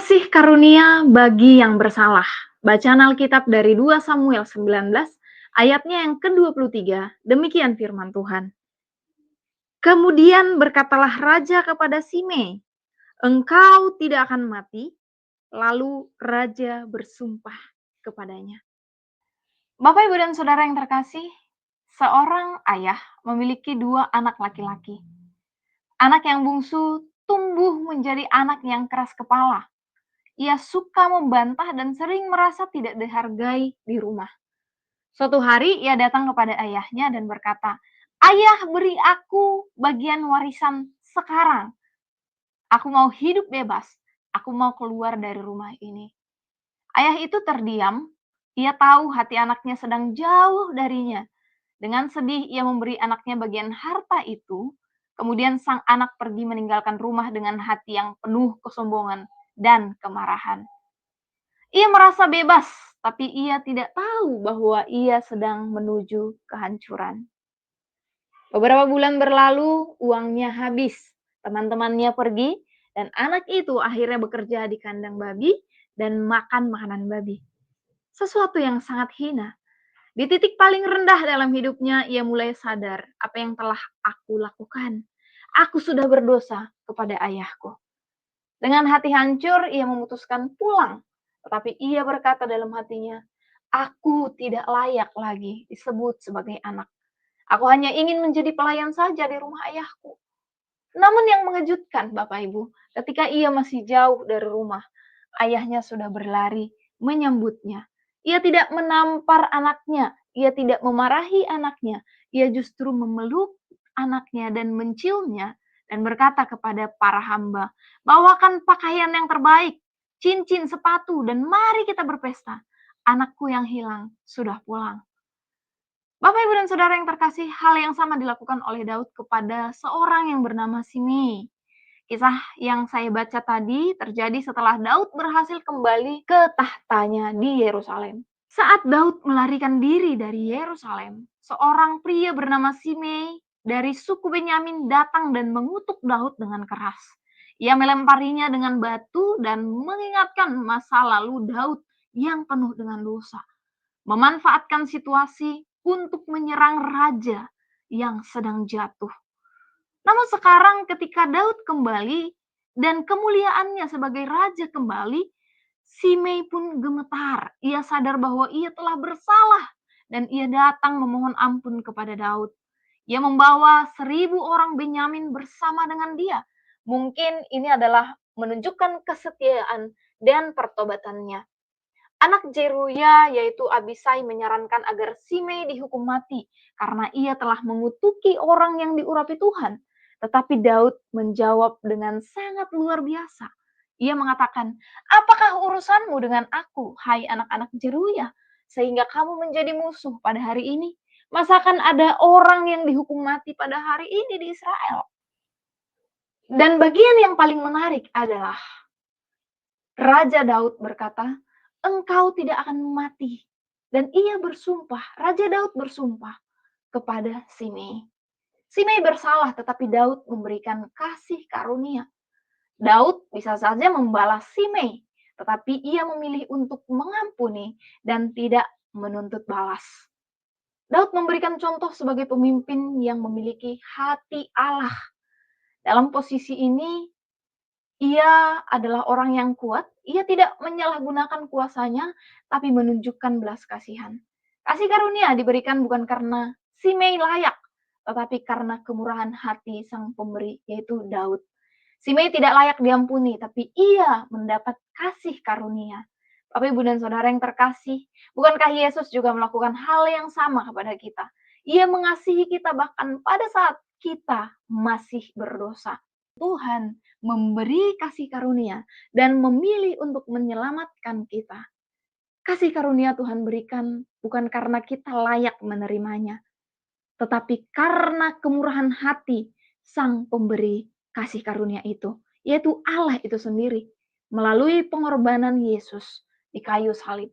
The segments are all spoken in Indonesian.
Kasih karunia bagi yang bersalah. Bacaan Alkitab dari 2 Samuel 19, ayatnya yang ke-23. Demikian firman Tuhan. Kemudian berkatalah raja kepada Simei, "Engkau tidak akan mati." Lalu raja bersumpah kepadanya. Bapak, Ibu, dan Saudara yang terkasih, seorang ayah memiliki 2 anak laki-laki. Anak yang bungsu tumbuh menjadi anak yang keras kepala. Ia suka membantah dan sering merasa tidak dihargai di rumah. Suatu hari ia datang kepada ayahnya dan berkata, "Ayah, beri aku bagian warisan sekarang. Aku mau hidup bebas. Aku mau keluar dari rumah ini." Ayah itu terdiam. Ia tahu hati anaknya sedang jauh darinya. Dengan sedih ia memberi anaknya bagian harta itu. Kemudian sang anak pergi meninggalkan rumah dengan hati yang penuh kesombongan dan kemarahan. Ia merasa bebas, tapi ia tidak tahu bahwa ia sedang menuju kehancuran. Beberapa bulan berlalu, uangnya habis. Teman-temannya pergi, dan anak itu akhirnya bekerja di kandang babi dan makan makanan babi. Sesuatu yang sangat hina. Di titik paling rendah dalam hidupnya, ia mulai sadar apa yang telah aku lakukan. Aku sudah berdosa kepada ayahku. Dengan hati hancur, ia memutuskan pulang. Tetapi ia berkata dalam hatinya, "Aku tidak layak lagi disebut sebagai anak. Aku hanya ingin menjadi pelayan saja di rumah ayahku." Namun yang mengejutkan, Bapak Ibu, ketika ia masih jauh dari rumah, ayahnya sudah berlari menyambutnya. Ia tidak menampar anaknya, ia tidak memarahi anaknya, ia justru memeluk anaknya dan menciumnya dan berkata kepada para hamba, "Bawakan pakaian yang terbaik, cincin, sepatu, dan mari kita berpesta. Anakku yang hilang sudah pulang." Bapak, Ibu, dan Saudara yang terkasih, hal yang sama dilakukan oleh Daud kepada seorang yang bernama Simei. Kisah yang saya baca tadi terjadi setelah Daud berhasil kembali ke tahtanya di Yerusalem. Saat Daud melarikan diri dari Yerusalem, seorang pria bernama Simei dari suku Benyamin datang dan mengutuk Daud dengan keras. Ia melemparinya dengan batu dan mengingatkan masa lalu Daud yang penuh dengan dosa. Memanfaatkan situasi untuk menyerang raja yang sedang jatuh. Namun sekarang ketika Daud kembali dan kemuliaannya sebagai raja kembali, Simei pun gemetar. Ia sadar bahwa ia telah bersalah dan ia datang memohon ampun kepada Daud. Ia membawa 1.000 orang Benyamin bersama dengan dia. Mungkin ini adalah menunjukkan kesetiaan dan pertobatannya. Anak Jeruya yaitu Abisai menyarankan agar Simei dihukum mati karena ia telah mengutuki orang yang diurapi Tuhan. Tetapi Daud menjawab dengan sangat luar biasa. Ia mengatakan, "Apakah urusanmu dengan aku, hai anak-anak Jeruya, sehingga kamu menjadi musuh pada hari ini? Masakan ada orang yang dihukum mati pada hari ini di Israel?" Dan bagian yang paling menarik adalah Raja Daud berkata, "Engkau tidak akan mati." Dan ia bersumpah, Raja Daud bersumpah kepada Simei. Simei bersalah, tetapi Daud memberikan kasih karunia. Daud bisa saja membalas Simei, tetapi ia memilih untuk mengampuni dan tidak menuntut balas. Daud memberikan contoh sebagai pemimpin yang memiliki hati Allah. Dalam posisi ini, ia adalah orang yang kuat, ia tidak menyalahgunakan kuasanya, tapi menunjukkan belas kasihan. Kasih karunia diberikan bukan karena Simei layak, tetapi karena kemurahan hati sang pemberi, yaitu Daud. Simei tidak layak diampuni, tapi ia mendapat kasih karunia. Bapak, Ibu, dan Saudara yang terkasih, bukankah Yesus juga melakukan hal yang sama kepada kita? Ia mengasihi kita bahkan pada saat kita masih berdosa. Tuhan memberi kasih karunia dan memilih untuk menyelamatkan kita. Kasih karunia Tuhan berikan bukan karena kita layak menerimanya, tetapi karena kemurahan hati sang pemberi kasih karunia itu, yaitu Allah itu sendiri, melalui pengorbanan Yesus di kayu salib.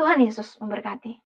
Tuhan Yesus memberkati.